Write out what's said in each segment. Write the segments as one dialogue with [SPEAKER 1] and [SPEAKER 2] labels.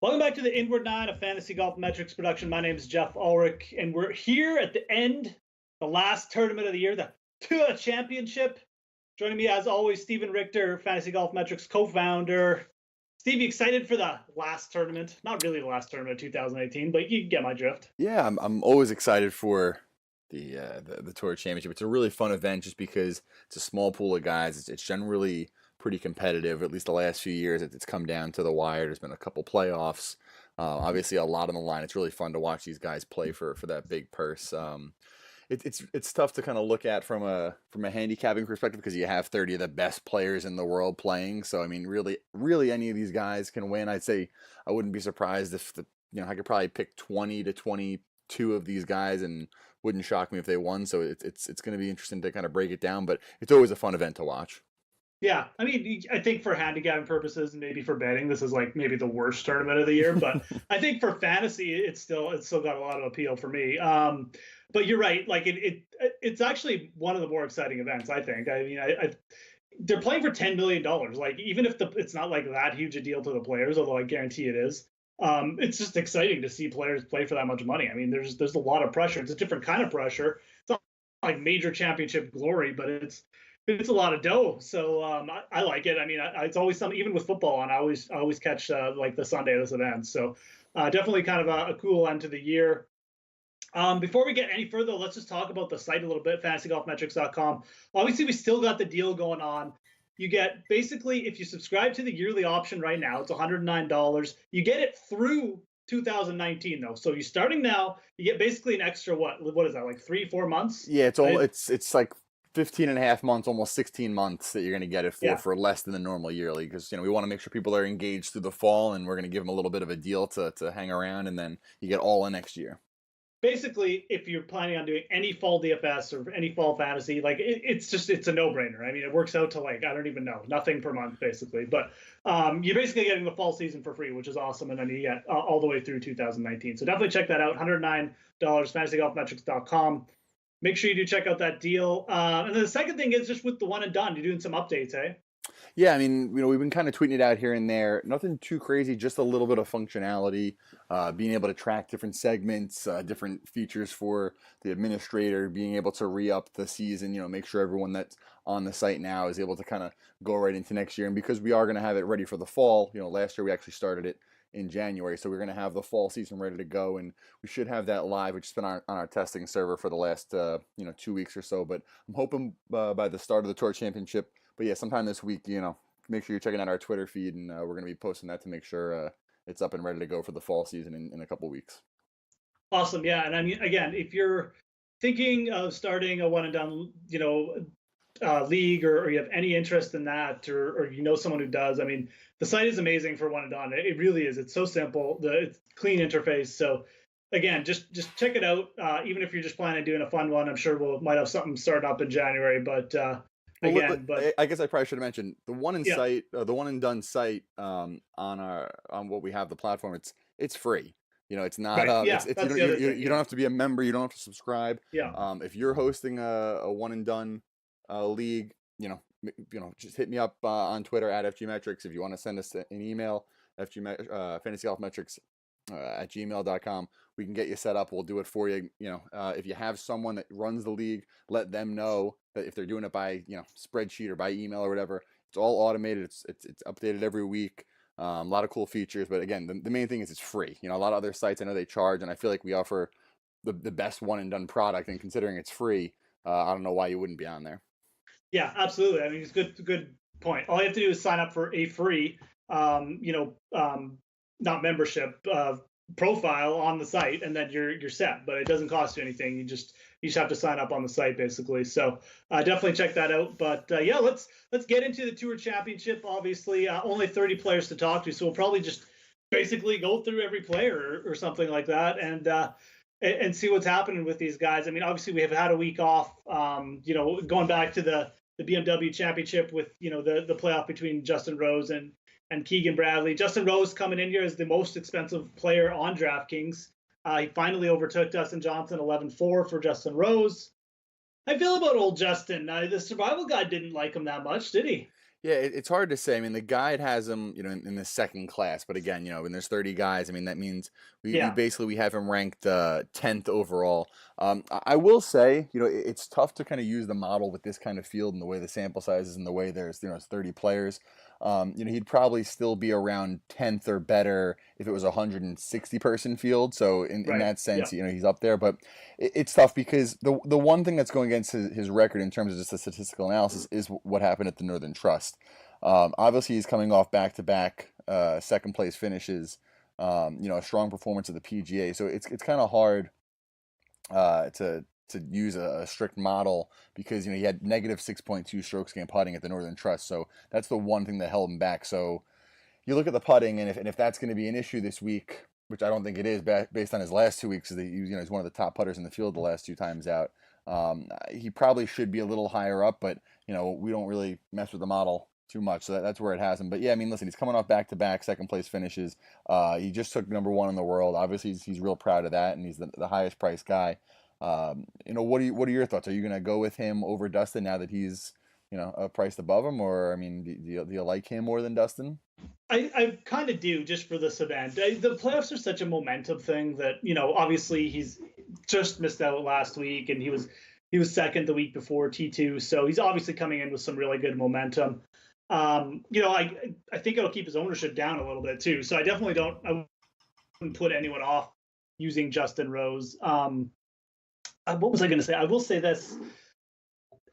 [SPEAKER 1] Welcome back to the Inward Nine, a fantasy golf metrics production. My name is Jeff Ulrich, and we're here at the end, the last tournament of the year, the Tour Championship. Joining me, as always, Stephen Richter, Fantasy Golf Metrics co-founder. Steve, you excited for the last tournament? Not really the last tournament of 2018, but you get my drift.
[SPEAKER 2] Yeah, I'm always excited for the Tour Championship. It's a really fun event just because it's a small pool of guys. It's generally pretty competitive. At least the last few years, it's come down to the wire. There's been a couple playoffs. Obviously, a lot on the line. It's really fun to watch these guys play for that big purse. It's tough to kind of look at from a handicapping perspective because you have 30 of the best players in the world playing. So I mean, really, any of these guys can win. I'd say I wouldn't be surprised if I could probably pick 20 to 22 of these guys, and wouldn't shock me if they won. So it's going to be interesting to kind of break it down, but it's always a fun event to watch.
[SPEAKER 1] Yeah, I mean, I think for handicapping purposes and maybe for betting, this is like maybe the worst tournament of the year. But I think for fantasy, it's still got a lot of appeal for me. But you're right, like it's actually one of the more exciting events. I think. I mean, they're playing for $10 million. Like even if it's not like that huge a deal to the players, although I guarantee it is. It's just exciting to see players play for that much money. I mean, there's a lot of pressure. It's a different kind of pressure. It's not like major championship glory, but it's a lot of dough. So I like it. I mean, it's always something. Even with football on, I always catch like the Sunday of this event. So definitely kind of a cool end to the year. Before we get any further, let's just talk about the site a little bit, fantasygolfmetrics.com. Obviously, we still got the deal going on. You get basically, if you subscribe to the yearly option right now, it's $109. You get it through 2019 though. So you're starting now, you get basically an extra what is that, like 3-4 months?
[SPEAKER 2] Yeah,
[SPEAKER 1] Right?
[SPEAKER 2] it's like 15 and a half months, almost 16 months that you're going to get it
[SPEAKER 1] Yeah.
[SPEAKER 2] for less than the normal yearly because we want to make sure people are engaged through the fall, and we're going to give them a little bit of a deal to hang around, and then you get all in next year.
[SPEAKER 1] Basically, if you're planning on doing any fall DFS or any fall fantasy, like it's a no-brainer. I mean, it works out to like, I don't even know, nothing per month basically. But you're basically getting the fall season for free, which is awesome. And then you get all the way through 2019. So definitely check that out. $109, fantasygolfmetrics.com. Make sure you do check out that deal. And then the second thing is just with the one and done, you're doing some updates, eh?
[SPEAKER 2] Yeah, I mean, we've been kind of tweeting it out here and there. Nothing too crazy, just a little bit of functionality, being able to track different segments, different features for the administrator, being able to re-up the season, make sure everyone that's on the site now is able to kind of go right into next year. And because we are going to have it ready for the fall, last year we actually started it in January, so we're going to have the fall season ready to go, and we should have that live, which has been on our testing server for the last 2 weeks or so. But I'm hoping by the start of the Tour Championship. But yeah, sometime this week, make sure you're checking out our Twitter feed, and we're going to be posting that to make sure it's up and ready to go for the fall season in a couple weeks.
[SPEAKER 1] Awesome. Yeah. And I mean, again, if you're thinking of starting a one and done, league, or you have any interest in that, or someone who does, I mean, the site is amazing for one and done. It really is. It's so simple. It's clean interface. So again, just check it out. Even if you're just planning on doing a fun one, I'm sure might have something starting up in January. But
[SPEAKER 2] I guess I probably should have mentioned the one and
[SPEAKER 1] yeah,
[SPEAKER 2] site, the one and done site on what we have the platform. It's free. It's not.
[SPEAKER 1] right. Yeah,
[SPEAKER 2] It's
[SPEAKER 1] that's the other thing.
[SPEAKER 2] you don't have to be a member. You don't have to subscribe.
[SPEAKER 1] Yeah.
[SPEAKER 2] If you're hosting a one and done league, just hit me up on Twitter at FGmetrics. If you want to send us an email, fantasygolfmetrics at gmail.com. We can get you set up. We'll do it for you. If you have someone that runs the league, let them know that if they're doing it by spreadsheet or by email or whatever, it's all automated. It's updated every week. A lot of cool features, but again, the main thing is it's free. A lot of other sites, I know they charge, and I feel like we offer the best one and done product. And considering it's free, I don't know why you wouldn't be on there.
[SPEAKER 1] Yeah, absolutely. I mean, it's good point. All you have to do is sign up for a free, not membership profile on the site, and then you're set. But it doesn't cost you anything. You just have to sign up on the site basically. So definitely check that out. But yeah, let's get into the Tour Championship. Obviously, only 30 players to talk to, so we'll probably just basically go through every player or something like that, and see what's happening with these guys. I mean, obviously we have had a week off. Going back to the BMW Championship with the playoff between Justin Rose and Keegan Bradley. Justin Rose coming in here as the most expensive player on DraftKings. He finally overtook Dustin Johnson, 11-4 for Justin Rose. I feel about old Justin. The survival guide didn't like him that much, did he?
[SPEAKER 2] Yeah, it's hard to say. I mean, the guide has him, in the second class. But again, when there's 30 guys, I mean, that means we
[SPEAKER 1] Yeah,
[SPEAKER 2] basically we have him ranked 10th overall. I will say, it's tough to kind of use the model with this kind of field and the way the sample size is and the way there's, it's 30 players. He'd probably still be around 10th or better if it was a 160 person field. So in
[SPEAKER 1] right.
[SPEAKER 2] that
[SPEAKER 1] Yeah,
[SPEAKER 2] sense, he's up there. But it's tough because the one thing that's going against his record in terms of just the statistical analysis is what happened at the Northern Trust. Obviously, he's coming off back-to-back second place finishes. A strong performance of the PGA, so it's kind of hard to use a strict model because he had negative 6.2 strokes gained putting at the Northern Trust. So that's the one thing that held him back. So you look at the putting, and if that's going to be an issue this week, which I don't think it is, based on his last 2 weeks, he's one of the top putters in the field the last two times out. He probably should be a little higher up, but we don't really mess with the model too much, so that's where it has him. But yeah, I mean, listen, he's coming off back-to-back second place finishes. He just took number one in the world. Obviously, he's real proud of that, and he's the highest priced guy. What are your thoughts? Are you going to go with him over Dustin now that he's priced above him, or I mean, do you like him more than Dustin?
[SPEAKER 1] I kind of do just for this event. The playoffs are such a momentum thing that obviously he's just missed out last week, and he was second the week before T2, so he's obviously coming in with some really good momentum. I think it'll keep his ownership down a little bit too. So I wouldn't put anyone off using Justin Rose. What was I going to say? I will say this.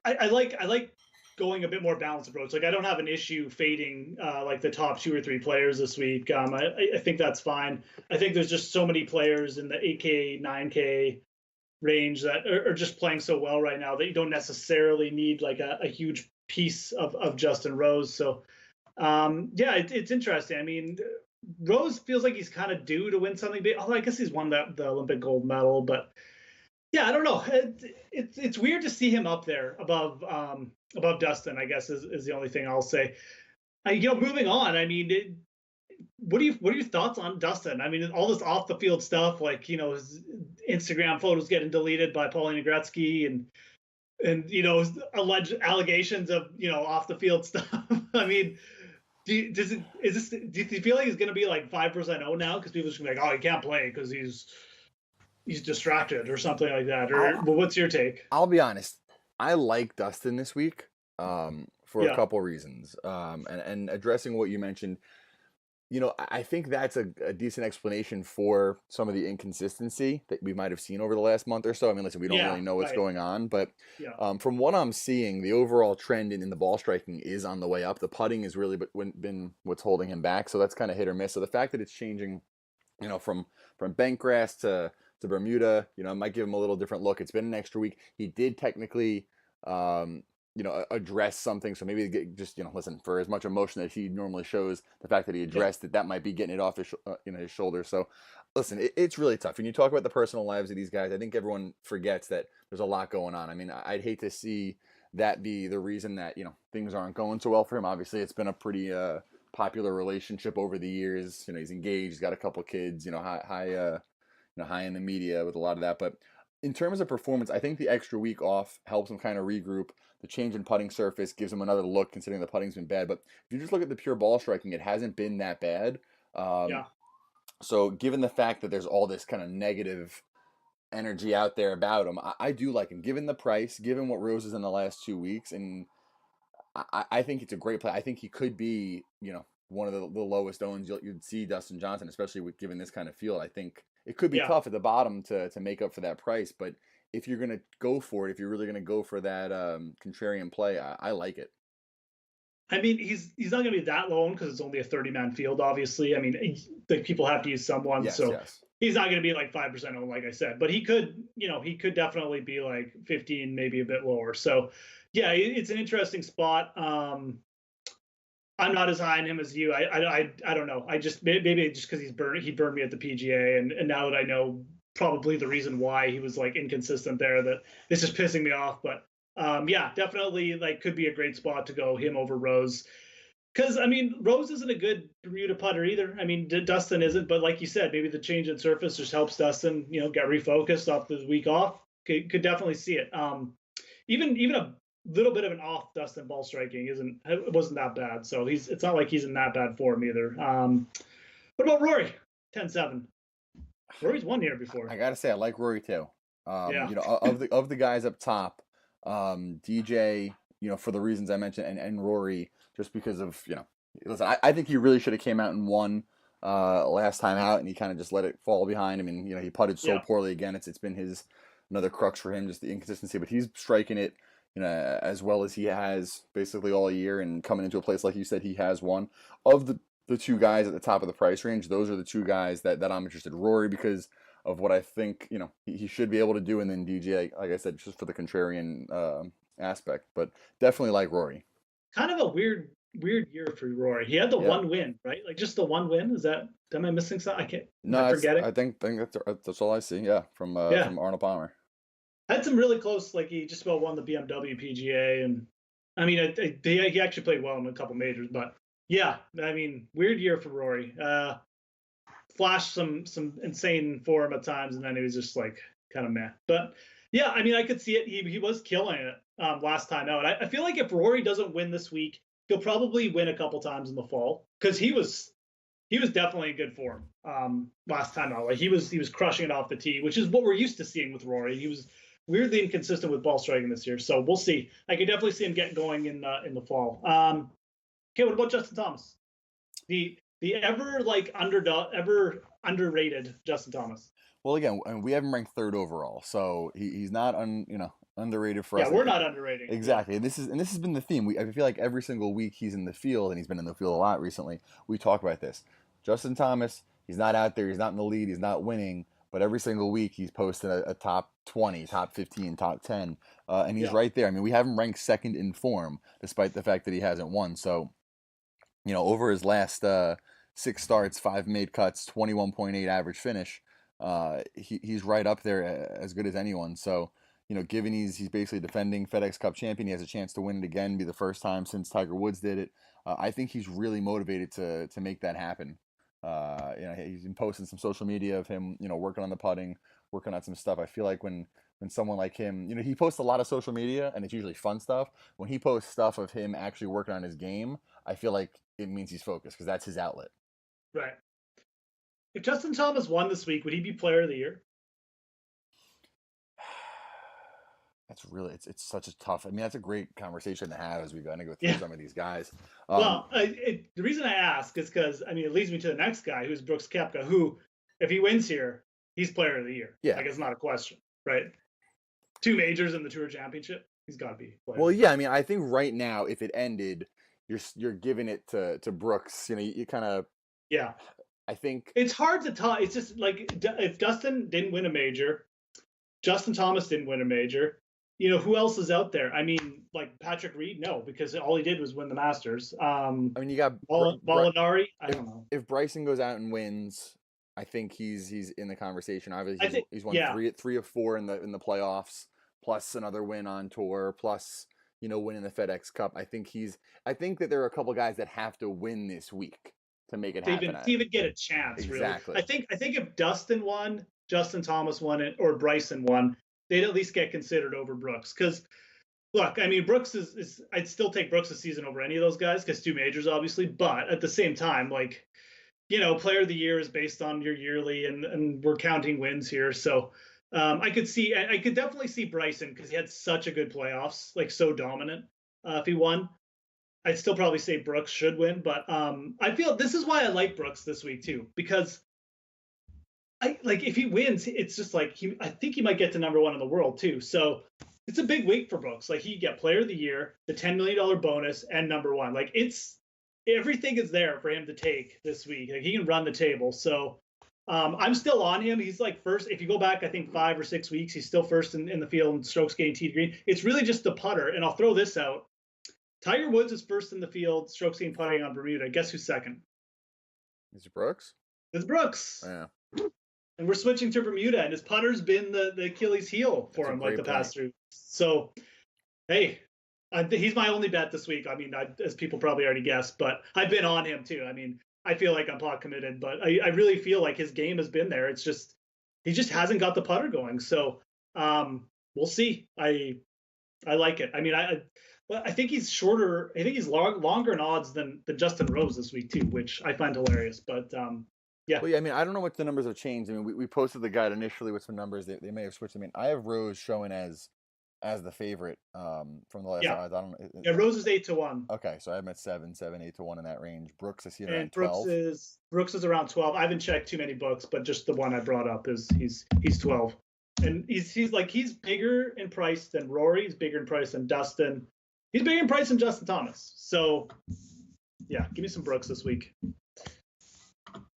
[SPEAKER 1] I like going a bit more balanced approach. Like I don't have an issue fading like the top two or three players this week. I think that's fine. I think there's just so many players in the 8K, 9K range that are just playing so well right now that you don't necessarily need like a huge piece of Justin Rose. So yeah, it's interesting. I mean, Rose feels like he's kind of due to win something big. Although I guess he's won the Olympic gold medal, but yeah, I don't know. It's weird to see him up there above Dustin. I guess is the only thing I'll say. Moving on. I mean, what are your thoughts on Dustin? I mean, all this off the field stuff, like his Instagram photos getting deleted by Paulina Gretzky, and alleged allegations of off the field stuff. I mean, do you feel like he's going to be like 5% now because people are just gonna be like, oh, he can't play because he's distracted or something like that? Or well, what's your take?
[SPEAKER 2] I'll be honest. I like Dustin this week for a
[SPEAKER 1] Yeah,
[SPEAKER 2] couple reasons. And addressing what you mentioned, I think that's a decent explanation for some of the inconsistency that we might have seen over the last month or so. I mean, listen, we don't
[SPEAKER 1] yeah,
[SPEAKER 2] really know what's
[SPEAKER 1] right,
[SPEAKER 2] going on, but
[SPEAKER 1] yeah,
[SPEAKER 2] from what I'm seeing, the overall trend in the ball striking is on the way up. The putting is really been what's holding him back, so that's kind of hit or miss. So the fact that it's changing, from bent grass to Bermuda, it might give him a little different look. It's been an extra week. He did technically, address something. So maybe just, listen, for as much emotion that he normally shows, the fact that he
[SPEAKER 1] yeah.
[SPEAKER 2] addressed it, that might be getting it off his shoulder. So listen, it's really tough. When you talk about the personal lives of these guys, I think everyone forgets that there's a lot going on. I mean, I'd hate to see that be the reason that, things aren't going so well for him. Obviously, it's been a pretty, popular relationship over the years. He's engaged, he's got a couple kids, high in the media with a lot of that. But in terms of performance, I think the extra week off helps him kind of regroup. The change in putting surface gives him another look, considering the putting's been bad. But if you just look at the pure ball striking, it hasn't been that bad. Um,
[SPEAKER 1] Yeah.
[SPEAKER 2] so given the fact that there's all this kind of negative energy out there about him, I do like him. Given the price, given what Rose is in the last 2 weeks, and I think it's a great play. I think he could be, one of the lowest owns you'd see Dustin Johnson, especially given this kind of field. I think it could be
[SPEAKER 1] Yeah.
[SPEAKER 2] tough at the bottom to make up for that price, but if you're gonna go for it, if you're really gonna go for that contrarian play, I like it.
[SPEAKER 1] I mean, he's not going to be that low because it's only a 30-man field. Obviously, I mean, the people have to use someone,
[SPEAKER 2] Yes,
[SPEAKER 1] so
[SPEAKER 2] yes.
[SPEAKER 1] he's not going to be like 5% owned, like I said. But he could definitely be like 15, maybe a bit lower. So, yeah, it's an interesting spot. I'm not as high on him as you. I don't know. I just maybe just because he burned me at the PGA, and now that I know probably the reason why he was like inconsistent there, that it's just pissing me off. But yeah, definitely like could be a great spot to go him over Rose. Because I mean, Rose isn't a good Bermuda putter either. I mean, Dustin isn't, but like you said, maybe the change in surface just helps Dustin, get refocused off the week off. Could definitely see it. Even a little bit of an off Dustin ball striking it wasn't that bad. So it's not like he's in that bad form either. What about Rory? 10-7. Rory's won here before.
[SPEAKER 2] I gotta say, I like Rory too.
[SPEAKER 1] Yeah.
[SPEAKER 2] Of the guys up top, DJ, for the reasons I mentioned, and Rory, just because of, listen, I think he really should have came out and won last time out, and he kind of just let it fall behind him, and he putted so poorly again. It's been another crux for him, just the inconsistency. But he's striking it, as well as he has basically all year, and coming into a place like you said, he has won. Of the two guys at the top of the price range, those are the two guys that I'm interested in. Rory, because of what I think he should be able to do, and then DJ, like I said, just for the contrarian aspect. But definitely like Rory.
[SPEAKER 1] Kind of a weird year for Rory. He had the one win, right? Like just the one win. Am I missing something? I can't.
[SPEAKER 2] No, I forget it. I think that's all I see. Yeah, from Arnold Palmer.
[SPEAKER 1] Had some really close. Like he just about won the BMW PGA, and I mean, he actually played well in a couple majors. But yeah, I mean, weird year for Rory. Flashed some insane form at times, and then he was just like kind of meh. But yeah, I mean, I could see it. He was killing it last time out. I feel like if Rory doesn't win this week, he'll probably win a couple times in the fall, because he was definitely in good form last time out. Like he was crushing it off the tee, which is what we're used to seeing with Rory. He was weirdly inconsistent with ball striking this year, so we'll see. I could definitely see him getting going in the fall. Okay, what about Justin Thomas? The ever underrated Justin Thomas.
[SPEAKER 2] Well, again, we have him ranked third overall, so he's not underrated for us.
[SPEAKER 1] Yeah, we're not underrating.
[SPEAKER 2] Exactly. This has been the theme. I feel like every single week he's in the field, and he's been in the field a lot recently. We talk about this. Justin Thomas, he's not out there, he's not in the lead, he's not winning, but every single week he's posting a top 20, top 15, top 10, and he's right there. I mean, we have him ranked second in form, despite the fact that he hasn't won. So, over his last 6 starts, 5 made cuts, 21.8 average finish, he's right up there as good as anyone. So, given he's basically defending FedEx Cup champion, he has a chance to win it again, be the first time since Tiger Woods did it. I think he's really motivated to make that happen. He's been posting some social media of him, working on the putting, working on some stuff. I feel like when someone like him, he posts a lot of social media, and it's usually fun stuff. When he posts stuff of him actually working on his game, I feel like it means he's focused, because that's his outlet.
[SPEAKER 1] Right. If Justin Thomas won this week, would he be Player of the Year?
[SPEAKER 2] That's really it's such a tough. I mean, that's a great conversation to have as we kind of go through some of these guys.
[SPEAKER 1] Well, the reason I ask is because it leads me to the next guy, who's Brooks Koepka, who, if he wins here, he's Player of the Year.
[SPEAKER 2] Yeah,
[SPEAKER 1] like it's not a question, right? 2 majors in the Tour Championship, he's got to be.
[SPEAKER 2] Well, yeah, I mean, I think right now, if it ended, you're giving it to Brooks. You kind of.
[SPEAKER 1] Yeah.
[SPEAKER 2] I think
[SPEAKER 1] it's hard to talk. It's just like if Dustin didn't win a major, Justin Thomas didn't win a major. Who else is out there? I mean, like Patrick Reed, no, because all he did was win the Masters. I
[SPEAKER 2] mean, you got
[SPEAKER 1] Molinari. I don't know.
[SPEAKER 2] If Bryson goes out and wins, I think he's in the conversation. Obviously, he's won 3 of 4 in the playoffs, plus another win on tour, plus winning the FedEx Cup. I think that there are a couple guys that have to win this week to make it happen.
[SPEAKER 1] To even get a chance,
[SPEAKER 2] exactly.
[SPEAKER 1] Really. I think if Dustin won, Justin Thomas won it, or Bryson won, they'd at least get considered over Brooks. Because, look, I mean, Brooks is I'd still take Brooks this season over any of those guys, because 2 majors, obviously. But at the same time, like, Player of the Year is based on your yearly, and we're counting wins here. So I could definitely see Bryson, because he had such a good playoffs, like so dominant. If he won, I'd still probably say Brooks should win. But I feel this is why I like Brooks this week too, because if he wins, it's just like I think he might get to number 1 in the world too. So it's a big week for Brooks. Like he get Player of the Year, the $10 million bonus, and number 1. Like everything is there for him to take this week. Like he can run the table. So I'm still on him. He's like first. If you go back, I think 5 or 6 weeks, he's still first in the field in strokes gained tee to green. It's really just the putter. And I'll throw this out. Tiger Woods is first in the field, strokes gained putting on Bermuda. Guess who's second?
[SPEAKER 2] Is it Brooks?
[SPEAKER 1] It's Brooks.
[SPEAKER 2] Yeah.
[SPEAKER 1] And we're switching to Bermuda, and his putter's been the Achilles heel for him like the past 2. So, hey, he's my only bet this week. I mean, as people probably already guessed, but I've been on him too. I mean, I feel like I'm pot committed, but I really feel like his game has been there. It's just he just hasn't got the putter going. So we'll see. I like it. I mean, well, I think he's shorter. I think he's longer in odds than Justin Rose this week too, which I find hilarious. But yeah,
[SPEAKER 2] Well, yeah, I mean, I don't know what the numbers have changed. I mean, we posted the guide initially with some numbers. They may have switched. I mean, I have Rose showing as the favorite from the last
[SPEAKER 1] yeah,
[SPEAKER 2] odds. I don't
[SPEAKER 1] yeah. Rose is 8-1.
[SPEAKER 2] Okay, so I have him at 7, 8-1 in that range. Brooks, I see it
[SPEAKER 1] And
[SPEAKER 2] around 12.
[SPEAKER 1] Brooks is around 12. I haven't checked too many books, but just the one I brought up is he's 12. And he's bigger in price than Rory, he's bigger in price than Dustin. He's bigger in price than Justin Thomas. So yeah, give me some Brooks this week.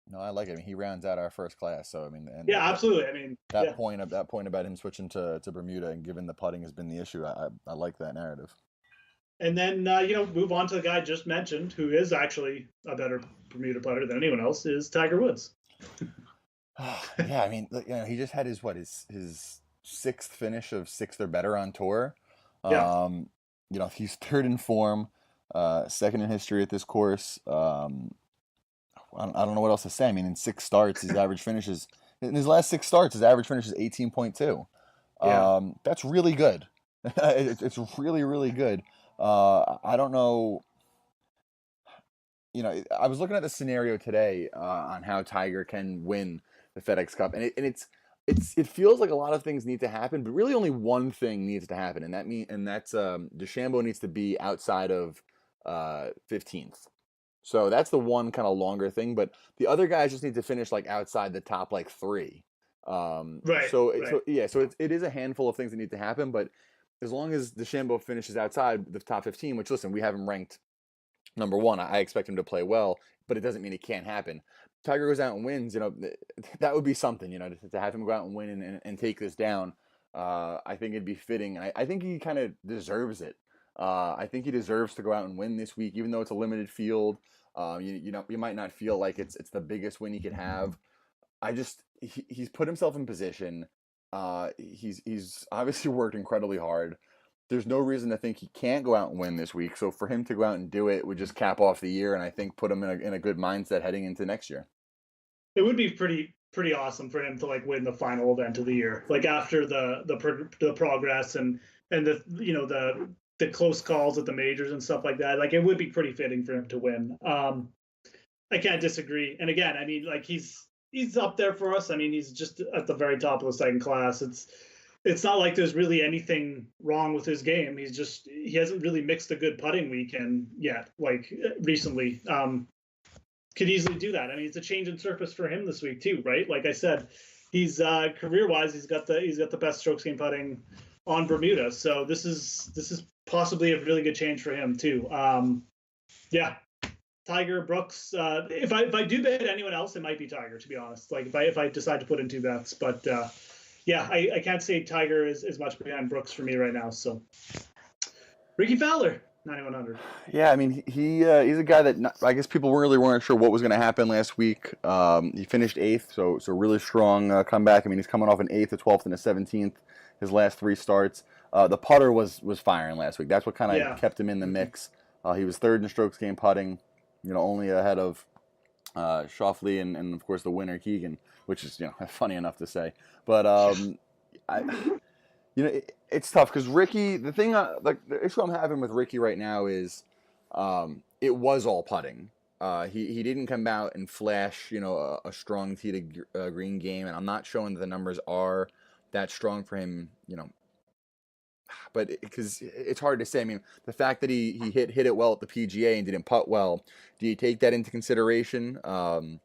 [SPEAKER 2] No, I like it. I mean, he rounds out our first class. So I mean, and
[SPEAKER 1] yeah, absolutely. I mean,
[SPEAKER 2] that point about him switching to Bermuda and given the putting has been the issue. I like that narrative.
[SPEAKER 1] And then move on to the guy I just mentioned, who is actually a better Bermuda putter than anyone else, is Tiger Woods.
[SPEAKER 2] Yeah, I mean, he just had his sixth finish of sixth or better on tour.
[SPEAKER 1] Yeah.
[SPEAKER 2] He's third in form, second in history at this course. I don't know what else to say. I mean, in 6 starts, his average finishes in his last 6 starts, his average finish is 18.2.
[SPEAKER 1] Yeah.
[SPEAKER 2] That's really good. It's really, really good. I don't know. I was looking at the scenario today on how Tiger can win the FedEx Cup, and it feels like a lot of things need to happen, but really only one thing needs to happen, and that's DeChambeau needs to be outside of 15th. So that's the one kind of longer thing, but the other guys just need to finish like outside the top like 3.
[SPEAKER 1] Right.
[SPEAKER 2] So
[SPEAKER 1] right.
[SPEAKER 2] so it is a handful of things that need to happen, but as long as DeChambeau finishes outside the top 15, which listen, we have him ranked number 1. I expect him to play well, but it doesn't mean it can't happen. Tiger goes out and wins, that would be something, to have him go out and win and take this down. I think it'd be fitting. I think he kind of deserves it. I think he deserves to go out and win this week, even though it's a limited field. You might not feel like it's the biggest win he could have. He's put himself in position. He's obviously worked incredibly hard. There's no reason to think he can't go out and win this week. So for him to go out and do it would just cap off the year, and I think put him in a good mindset heading into next year.
[SPEAKER 1] It would be pretty awesome for him to like win the final event of the year, like after the progress and the close calls at the majors and stuff like that. Like it would be pretty fitting for him to win. I can't disagree. And again, I mean, like he's up there for us. I mean, he's just at the very top of the second class. It's not like there's really anything wrong with his game. He hasn't really mixed a good putting weekend yet, like recently. Could easily do that. I mean, it's a change in surface for him this week too, right? Like I said, he's career-wise, he's got the best strokes gained putting on Bermuda. So this is possibly a really good change for him too. Yeah, Tiger, Brooks. If I do bet anyone else, it might be Tiger, to be honest. Like if I decide to put in 2 bets, but yeah, I can't say Tiger is much behind Brooks for me right now. So Ricky Fowler, 9,100.
[SPEAKER 2] Yeah, I mean he's a guy that I guess people really weren't sure what was going to happen last week. He finished 8th, so really strong comeback. I mean he's coming off an 8th, a 12th, and a 17th. His last 3 starts. The putter was firing last week. That's what kind of kept him in the mix. He was 3rd in strokes gained putting, only ahead of Schauffele and of course the winner Keegan, which is funny enough to say. But it's tough because Ricky. The thing, the issue I'm having with Ricky right now is, it was all putting. He didn't come out and flash, a strong tee to green game, and I'm not showing that the numbers are that strong for him, but because it's hard to say. I mean, the fact that he hit it well at the PGA and didn't putt well, do you take that into consideration? Was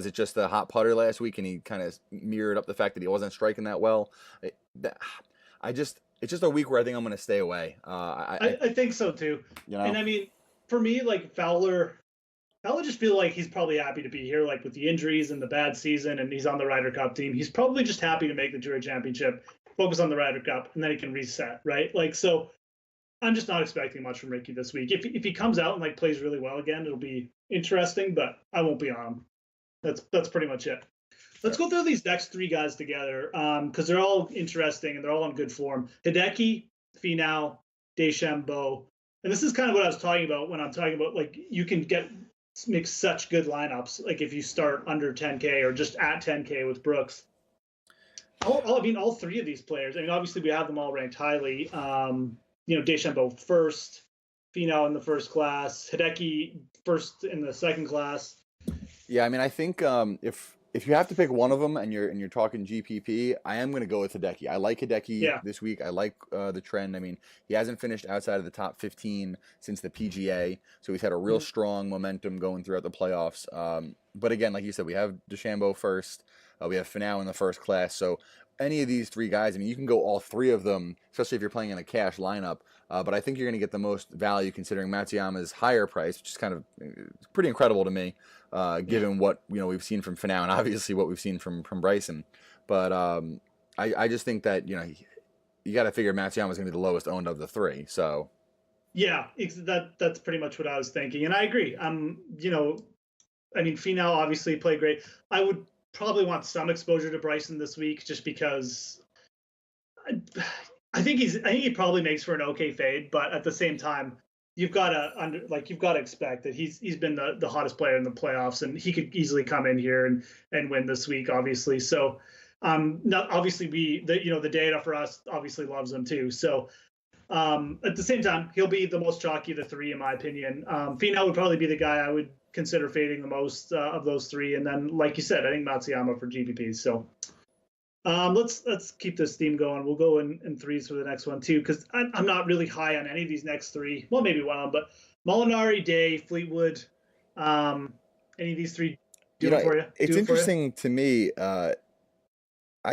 [SPEAKER 2] it just a hot putter last week and he kind of mirrored up the fact that he wasn't striking that well? It's just a week where I think I'm going to stay away.
[SPEAKER 1] I think so too. And I mean, for me, like Fowler just feel like he's probably happy to be here, like with the injuries and the bad season, and he's on the Ryder Cup team. He's probably just happy to make the Tour Championship, focus on the Ryder Cup, and then he can reset, right? Like, so I'm just not expecting much from Ricky this week. If he comes out and like plays really well again, it'll be interesting, but I won't be on him. That's pretty much it. Let's go through these next 3 guys together because they're all interesting and they're all on good form. Hideki, Finau, DeChambeau. And this is kind of what I was talking about when I'm talking about like you can make such good lineups like if you start under 10K or just at 10K with Brooks. I mean, all three of these players. I mean, obviously we have them all ranked highly. DeChambeau first, Finau in the first class, Hideki first in the second class.
[SPEAKER 2] Yeah, I mean, I think if you have to pick one of them and you're talking GPP, I am going to go with Hideki. I like Hideki
[SPEAKER 1] Yeah.
[SPEAKER 2] this week. I like the trend. I mean, he hasn't finished outside of the top 15 since the PGA, so he's had a real strong momentum going throughout the playoffs. But again, like you said, we have DeChambeau first. We have Finau in the first class. So any of these three guys, I mean, you can go all three of them, especially if you're playing in a cash lineup. But I think you're going to get the most value considering Matsuyama's higher price, which is kind of pretty incredible to me, given what we've seen from Finau and obviously what we've seen from Bryson. But I just think that you got to figure Matsuyama's going to be the lowest owned of the three. So
[SPEAKER 1] yeah, that's pretty much what I was thinking, and I agree. I mean, Finau obviously played great. I would probably want some exposure to Bryson this week, just because I think he probably makes for an okay fade, but at the same time, you've got to expect that he's been the hottest player in the playoffs, and he could easily come in here and win this week, obviously. So, not obviously the data for us obviously loves him too. So, at the same time, he'll be the most chalky of the three, in my opinion. Finau would probably be the guy I would consider fading the most of those three, and then, like you said, I think Matsuyama for GPP. So. Let's keep this theme going. We'll go in threes for the next one too, because I'm not really high on any of these next three. Well, maybe one of them, but Molinari, Day, Fleetwood, any of these three do it for you?
[SPEAKER 2] It's interesting to me. I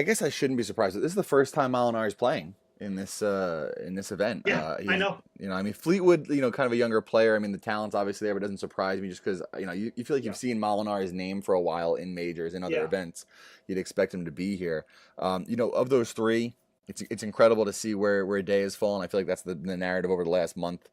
[SPEAKER 2] guess I shouldn't be surprised. This is the first time Molinari is playing in this event.
[SPEAKER 1] Yeah, I know.
[SPEAKER 2] I mean, Fleetwood, kind of a younger player. I mean, the talent's obviously there, but it doesn't surprise me just because you feel like you've seen Molinari's name for a while in majors and other events. You'd expect him to be here. Of those three, it's incredible to see where Day has fallen. I feel like that's the narrative over the last month.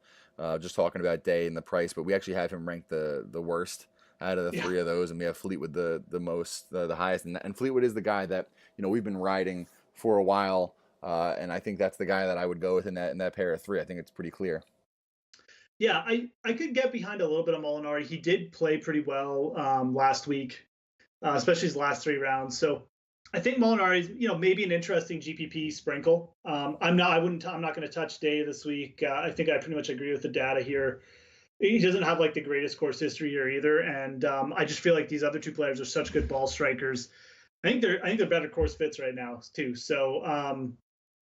[SPEAKER 2] Just talking about Day and the price, but we actually have him ranked the worst out of the three of those, and we have Fleetwood the most, the highest, and Fleetwood is the guy that we've been riding for a while. And I think that's the guy that I would go with in that pair of three. I think it's pretty clear.
[SPEAKER 1] Yeah, I could get behind a little bit of Molinari. He did play pretty well last week, especially his last three rounds. So I think Molinari is, maybe an interesting GPP sprinkle. I'm not going to touch Day this week. I think I pretty much agree with the data here. He doesn't have like the greatest course history here either, and I just feel like these other two players are such good ball strikers. I think they're better course fits right now too. So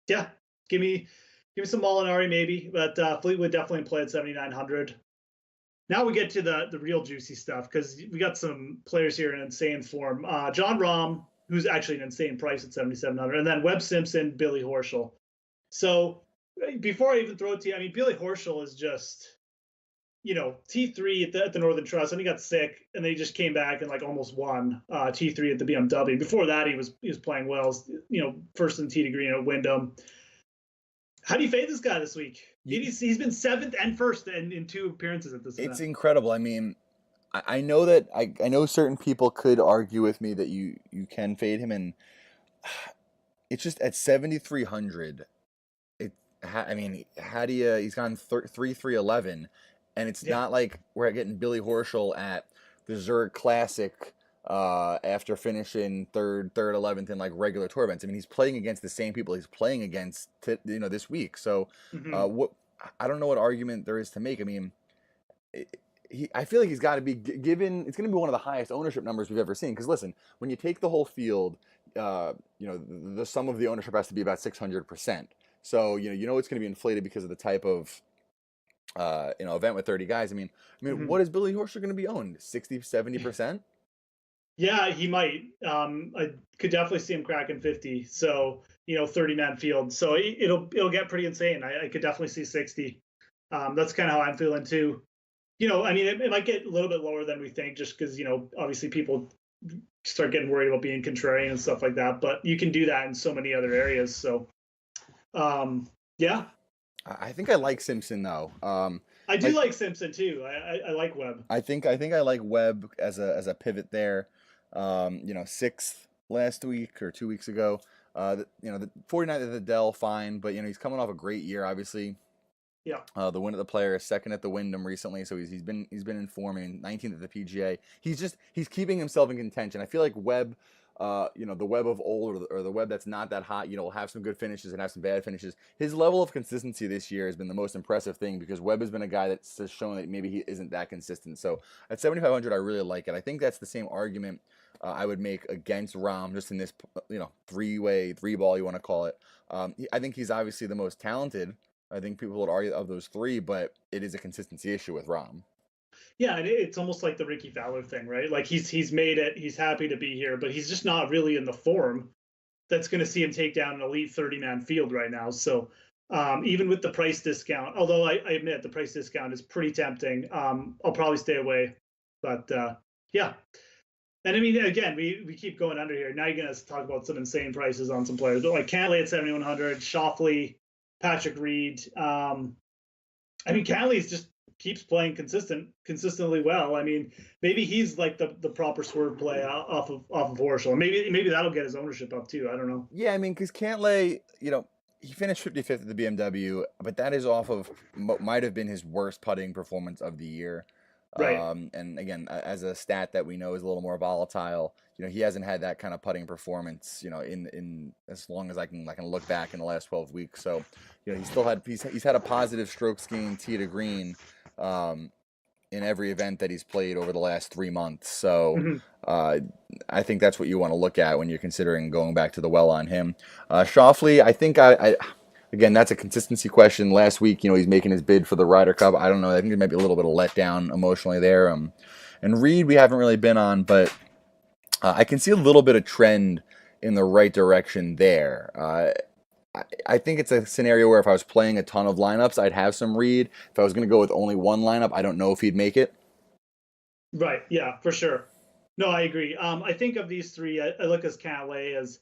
[SPEAKER 1] yeah, give me some Molinari maybe, but Fleetwood definitely play at 7,900. Now we get to the real juicy stuff, because we got some players here in insane form. Jon Rahm, who's actually an insane price at 7,700, and then Webb Simpson, Billy Horschel. So before I even throw it to you, I mean, Billy Horschel is just, T3 at the Northern Trust, and he got sick, and then he just came back and like almost won T3 at the BMW. Before that, he was playing well, first in T degree at Wyndham. How do you fade this guy this week? He's been seventh and first in two appearances at this event.
[SPEAKER 2] It's incredible. I mean, I know that I know certain people could argue with me that you can fade him, and it's just at 7,300. I mean, how do you? He's gone 3-3-11, and it's not like we're getting Billy Horschel at the Zurich Classic after finishing third, 11th in like regular tour events. I mean, he's playing against the same people he's playing against this week. So what I don't know what argument there is to make. I mean, I feel like he's got to be given. It's going to be one of the highest ownership numbers we've ever seen. Because listen, when you take the whole field, the sum of the ownership has to be about 600%. So it's going to be inflated because of the type of event with 30 guys. I mean, what is Billy Horschel going to be owned? 60-70%?
[SPEAKER 1] Yeah, he might. I could definitely see him cracking 50. So 30-man field. So it'll get pretty insane. I could definitely see 60. That's kind of how I'm feeling too. I mean, it might get a little bit lower than we think, just because obviously people start getting worried about being contrarian and stuff like that. But you can do that in so many other areas. So yeah.
[SPEAKER 2] I think I like Simpson though.
[SPEAKER 1] I do like Simpson too. I like Webb.
[SPEAKER 2] I think I like Webb as a pivot there. Sixth last week or 2 weeks ago. The 49th at the Dell, fine, but he's coming off a great year, obviously.
[SPEAKER 1] Yeah.
[SPEAKER 2] The win at the Players, second at the Wyndham recently, so he's been in form. 19th at the PGA. He's keeping himself in contention. I feel like Webb the web of old or the web that's not that hot, will have some good finishes and have some bad finishes. His level of consistency this year has been the most impressive thing because Webb has been a guy that's shown that maybe he isn't that consistent. So at 7,500, I really like it. I think that's the same argument I would make against Rahm just in this, three-way, three-ball, you want to call it. I think he's obviously the most talented. I think people would argue of those three, but it is a consistency issue with Rahm.
[SPEAKER 1] Yeah, and it's almost like the Ricky Fowler thing, right? Like he's made it, he's happy to be here, but he's just not really in the form that's going to see him take down an elite 30-man field right now. So even with the price discount, although I admit the price discount is pretty tempting, I'll probably stay away. But yeah. And I mean, again, we keep going under here. Now you're going to talk about some insane prices on some players, but like Cantlay at 7,100, Schauffele, Patrick Reed. I mean, Cantley's just keeps playing consistently well. I mean, maybe he's like the proper swerve play off of Horschel. Maybe that'll get his ownership up too. I don't know.
[SPEAKER 2] Yeah, I mean, because Cantlay, he finished 55th at the BMW, but that is off of might have been his worst putting performance of the year.
[SPEAKER 1] Right.
[SPEAKER 2] And again, as a stat that we know is a little more volatile, he hasn't had that kind of putting performance, in as long as I can look back in the last 12 weeks. So, he's had a positive strokes gain tee to green, in every event that he's played over the last 3 months. So, I think that's what you want to look at when you're considering going back to the well on him. Schauffele, I think again, that's a consistency question. Last week, he's making his bid for the Ryder Cup. I don't know. I think there might be a little bit of letdown emotionally there. And Reed, we haven't really been on, but I can see a little bit of trend in the right direction there. I think it's a scenario where if I was playing a ton of lineups, I'd have some Reed. If I was going to go with only one lineup, I don't know if he'd make it.
[SPEAKER 1] Right. Yeah, for sure. No, I agree. I think of these three, I look at Cantlay as,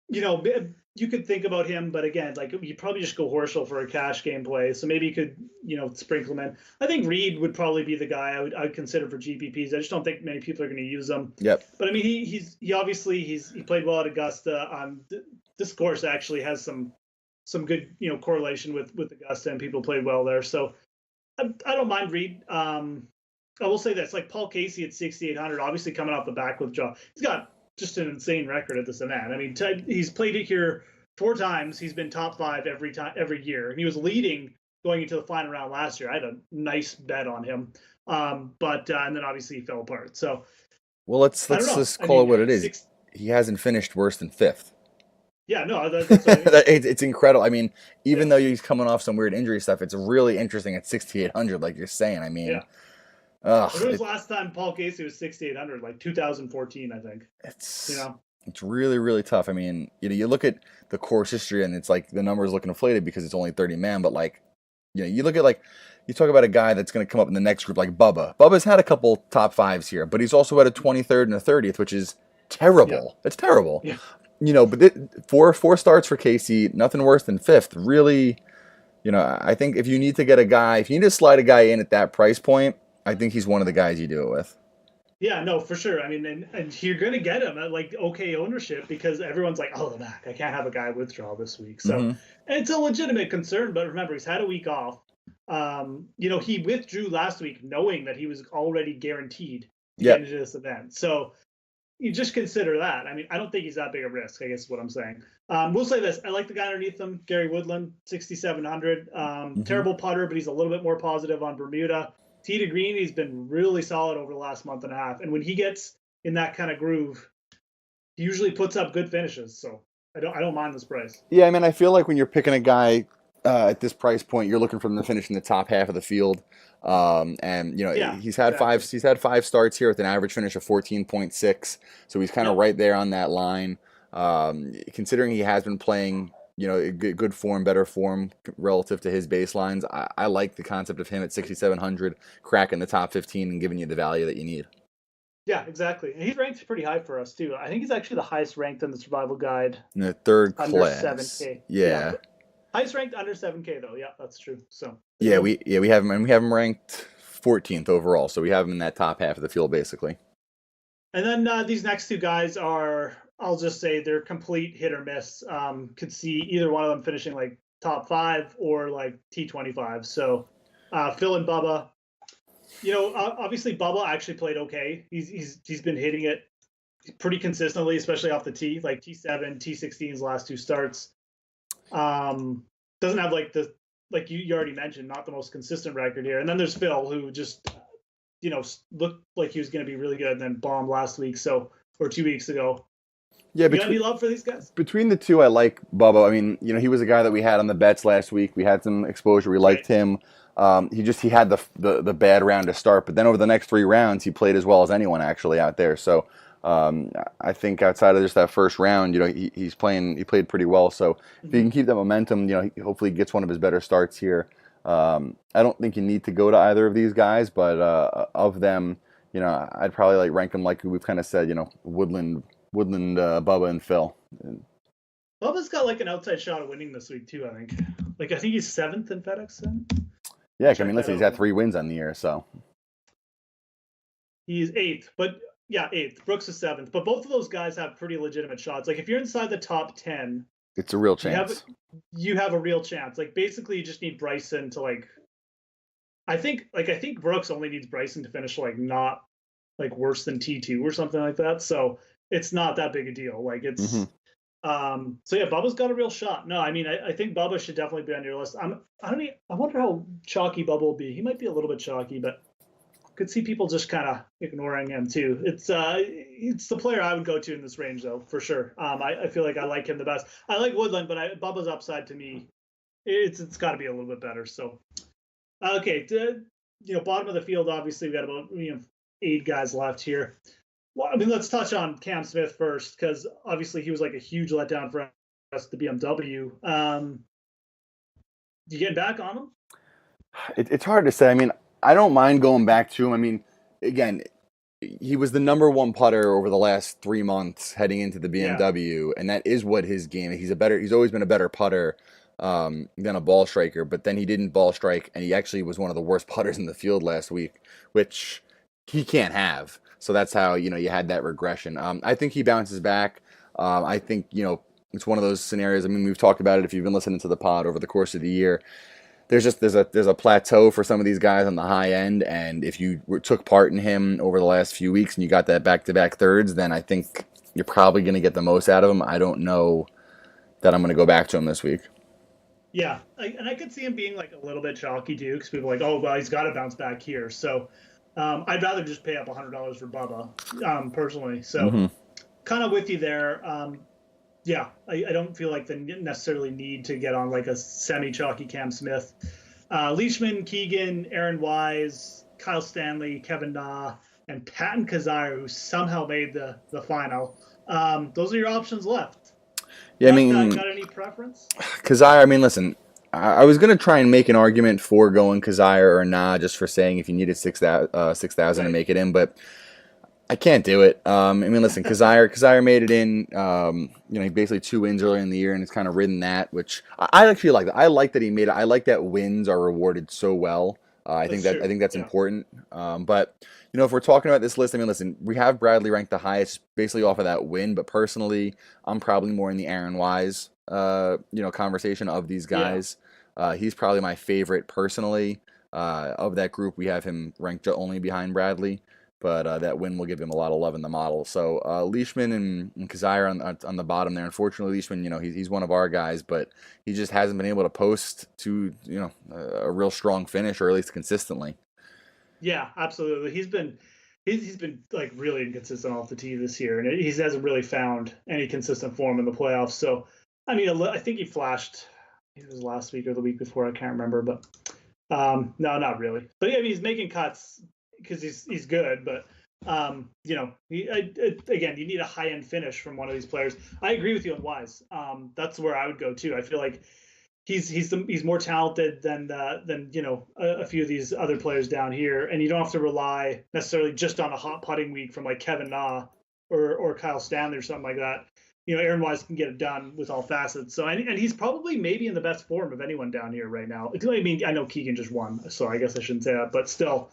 [SPEAKER 1] you could think about him, but again, like you probably just go Horschel for a cash game play. So maybe you could, sprinkle him in. I think Reed would probably be the guy I would consider for GPPs. I just don't think many people are going to use him.
[SPEAKER 2] Yep.
[SPEAKER 1] But I mean, he obviously he played well at Augusta. This course actually has some good correlation with Augusta, and people played well there. So I don't mind Reed. I will say this, like Paul Casey at 6,800, obviously coming off the back with Jaw. He's got just an insane record at this event. I mean, he's played it here 4 times. He's been top 5 every year, and he was leading going into the final round last year. I had a nice bet on him, but and then obviously he fell apart. So,
[SPEAKER 2] well, let's just call it what it is. He hasn't finished worse than 5th.
[SPEAKER 1] Yeah, no, that's what I mean.
[SPEAKER 2] It's incredible. I mean, even though he's coming off some weird injury stuff, it's really interesting at 6,800, like you're saying. I mean.
[SPEAKER 1] Yeah. When was last time Paul Casey was 6,800? Like 2014, I think.
[SPEAKER 2] It's really, really tough. I mean, you look at the course history and it's like the numbers look inflated because it's only 30 man, but like, you look at you talk about a guy that's going to come up in the next group like Bubba. Bubba's had a couple top 5s here, but he's also had a 23rd and a 30th, which is terrible. Yeah. It's terrible.
[SPEAKER 1] Yeah.
[SPEAKER 2] But four starts for Casey, nothing worse than 5th. Really, I think if you need to slide a guy in at that price point, I think he's one of the guys you do it with.
[SPEAKER 1] Yeah, no, for sure. I mean, and you're going to get him at like okay ownership because everyone's like, oh, the back. I can't have a guy withdraw this week. So and it's a legitimate concern, but remember, he's had a week off. He withdrew last week knowing that he was already guaranteed to get into this event. So you just consider that. I mean, I don't think he's that big a risk, I guess is what I'm saying. We'll say this. I like the guy underneath him, Gary Woodland, 6,700. Terrible putter, but he's a little bit more positive on Bermuda. Tee to green, he's been really solid over the last month and a half. And when he gets in that kind of groove, he usually puts up good finishes. So I don't mind this price.
[SPEAKER 2] Yeah, I mean, I feel like when you're picking a guy at this price point, you're looking for him to finish in the top half of the field. He's had exactly. 5 starts here with an average finish of 14.6. So he's kind of right there on that line. Considering he has been playing good form, better form relative to his baselines. I like the concept of him at 6,700, cracking the top 15 and giving you the value that you need.
[SPEAKER 1] Yeah, exactly. And he's ranked pretty high for us, too. I think he's actually the highest ranked in the survival guide.
[SPEAKER 2] In the 3rd
[SPEAKER 1] under
[SPEAKER 2] class.
[SPEAKER 1] 7K.
[SPEAKER 2] Yeah.
[SPEAKER 1] Highest ranked under 7K, though. Yeah, that's true. So.
[SPEAKER 2] Yeah, we have him, and we have him ranked 14th overall. So we have him in that top half of the field, basically.
[SPEAKER 1] And then these next 2 guys are, I'll just say they're complete hit or miss. Could see either one of them finishing like top 5 or like T25. So Phil and Bubba, obviously Bubba actually played okay. He's been hitting it pretty consistently, especially off the tee, like T7, T16's last two starts. Doesn't have like like you already mentioned, not the most consistent record here. And then there's Phil, who just looked like he was going to be really good and then bombed last week, or 2 weeks ago.
[SPEAKER 2] Yeah,
[SPEAKER 1] You got any love for these guys?
[SPEAKER 2] between the two, I like Bubba. I mean, he was a guy that we had on the bets last week. We had some exposure. We liked him. He had the bad round to start, but then over the next 3 rounds, he played as well as anyone actually out there. So I think outside of just that first round, he played pretty well. So if he can keep that momentum, he hopefully gets one of his better starts here. I don't think you need to go to either of these guys, but of them, I'd probably rank them like we've kind of said, Woodland, Bubba, and Phil.
[SPEAKER 1] Bubba's got like an outside shot of winning this week too, I think. I think he's 7th in FedEx.
[SPEAKER 2] Yeah, I mean, listen, he's got 3 wins on the year, so.
[SPEAKER 1] He's 8th, but yeah, 8th. Brooks is 7th, but both of those guys have pretty legitimate shots. Like if you're inside the top 10,
[SPEAKER 2] it's a real chance.
[SPEAKER 1] You have a real chance. Like basically, you just need Bryson to I think Brooks only needs Bryson to finish not worse than T2 or something like that. So it's not that big a deal. It's so yeah, Bubba's got a real shot. No, I mean I think Bubba should definitely be on your list. I wonder how chalky Bubba will be. He might be a little bit chalky, but could see people just kind of ignoring him too. It's the player I would go to in this range though, for sure. I feel like I like him the best. I like Woodland, but Bubba's upside to me, it's got to be a little bit better. So okay, bottom of the field, obviously we got about 8 guys left here. Well, I mean, let's touch on Cam Smith first, because obviously he was a huge letdown for us at the BMW. You getting back on him?
[SPEAKER 2] It's hard to say. I mean, I don't mind going back to him. I mean, again, he was the number 1 putter over the last 3 months heading into the BMW, and that is what his game. He's always been a better putter than a ball striker, but then he didn't ball strike, and he actually was one of the worst putters in the field last week, which he can't have. So that's how you had that regression. I think he bounces back. I think it's one of those scenarios. I mean, we've talked about it if you've been listening to the pod over the course of the year. There's a plateau for some of these guys on the high end, and if you took part in him over the last few weeks and you got that back-to-back thirds, then I think you're probably going to get the most out of him. I don't know that I'm going to go back to him this week.
[SPEAKER 1] Yeah, and I could see him being a little bit chalky too, because people are oh well, he's got to bounce back here. So I'd rather just pay up $100 for Bubba, personally. So kind of with you there. Yeah, I don't feel like they necessarily need to get on a semi-chalky Cam Smith. Leishman, Keegan, Aaron Wise, Kyle Stanley, Kevin Na, and Patton Kizzire, who somehow made the final. Those are your options left.
[SPEAKER 2] Yeah, I mean,
[SPEAKER 1] got any preference?
[SPEAKER 2] Kizzire, I mean, listen, I was going to try and make an argument for going Kizzire or nah, just for saying if you needed 6,000 to make it in, but I can't do it. I mean, listen, Kizzire made it in. He basically 2 wins earlier in the year, and it's kind of ridden that, which I actually like. I like that he made it. I like that wins are rewarded so well. I think that's important. But if we're talking about this list, I mean, listen, we have Bradley ranked the highest, basically off of that win. But personally, I'm probably more in the Aaron Wise, conversation of these guys. He's probably my favorite personally. Of that group, we have him ranked only behind Bradley. But that win will give him a lot of love in the model. So Leishman and Kizzire on the bottom there. Unfortunately, Leishman, he's one of our guys, but he just hasn't been able to post to a real strong finish, or at least consistently.
[SPEAKER 1] Yeah, absolutely. He's been really inconsistent off the tee this year, and he hasn't really found any consistent form in the playoffs. So, I mean, I think he flashed. It was last week or the week before. I can't remember, but no, not really. But yeah, I mean, he's making cuts because he's good, but again, you need a high end finish from one of these players. I agree with you on Wise. That's where I would go too. I feel like he's more talented than a few of these other players down here, and you don't have to rely necessarily just on a hot putting week from Kevin Na or Kyle Stanley or something like that. Aaron Wise can get it done with all facets. So and he's probably maybe in the best form of anyone down here right now. I mean, I know Keegan just won, so I guess I shouldn't say that, but still.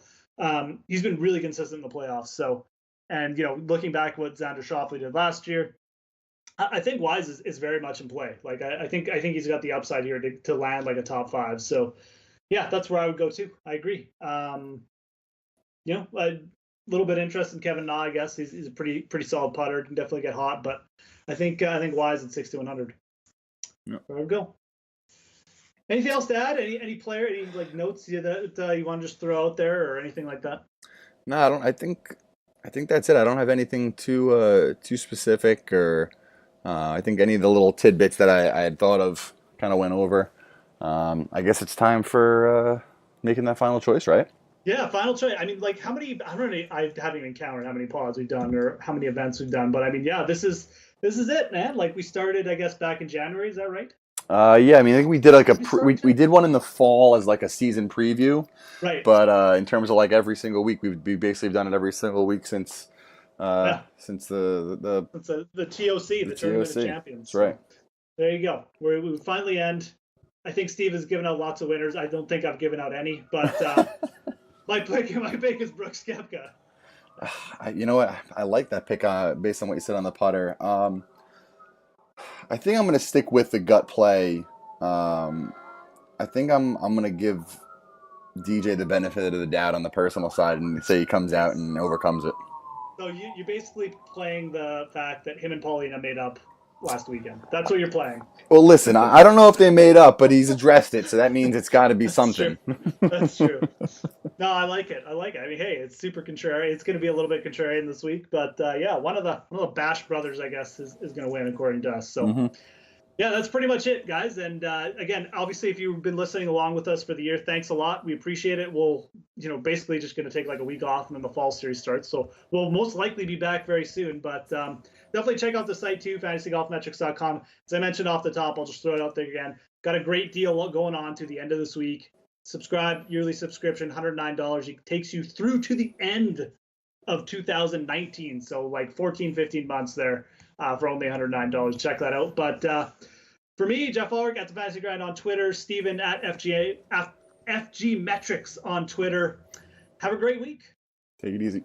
[SPEAKER 1] He's been really consistent in the playoffs. So, and looking back at what Xander Schauffele did last year, I think Wise is very much in play. I think he's got the upside here to land a top 5. So, yeah, that's where I would go too. I agree. little bit of interest in Kevin Na, I guess. He's a pretty solid putter. Can definitely get hot, but I think Wise at 6,100.
[SPEAKER 2] Yeah.
[SPEAKER 1] There we go. Anything else to add? Any player? Any like notes that you want to just throw out there, or anything like that?
[SPEAKER 2] No, I don't. I think that's it. I don't have anything too specific, or I think any of the little tidbits that I had thought of kind of went over. I guess it's time for making that final choice, right?
[SPEAKER 1] Yeah, final choice. I mean, like how many? I don't know. I haven't even counted how many pods we've done or how many events we've done. But I mean, yeah, this is it, man. Like we started, I guess, back in January. Is that right?
[SPEAKER 2] Yeah, I mean, I think we did like we did one in the fall as like a season preview.
[SPEAKER 1] Right.
[SPEAKER 2] But in terms of like every single week, we basically done it every single week since since the
[SPEAKER 1] TOC, the Tournament of Champions.
[SPEAKER 2] That's right.
[SPEAKER 1] So, there you go. We finally end. I think Steve has given out lots of winners. I don't think I've given out any, but my pick is Brooks Koepka.
[SPEAKER 2] You know what? I like that pick based on what you said on the putter. I think I'm going to stick with the gut play. I think I'm going to give DJ the benefit of the doubt on the personal side and say he comes out and overcomes it.
[SPEAKER 1] So you're basically playing the fact that him and Paulina made up last weekend. That's what you're playing.
[SPEAKER 2] Well, listen, I don't know if they made up, but he's addressed it, so that means it's got to be something.
[SPEAKER 1] That's true. No, I like it. I mean, hey, it's super contrarian. It's going to be a little bit contrarian this week, but yeah, one of the Bash brothers, I guess, is going to win according to us. So. Yeah, that's pretty much it, guys. And again, obviously, if you've been listening along with us for the year, thanks a lot. We appreciate it. We'll, basically just going to take like a week off and then the fall series starts. So we'll most likely be back very soon. But definitely check out the site too, fantasygolfmetrics.com. As I mentioned off the top, I'll just throw it out there again. Got a great deal going on to the end of this week. Subscribe, yearly subscription, $109. It takes you through to the end of 2019. So like 14, 15 months there. For only $109. Check that out. But for me, Jeff Ulrich at the Fantasy Grind on Twitter, Steven at FG Metrics on Twitter. Have a great week.
[SPEAKER 2] Take it easy.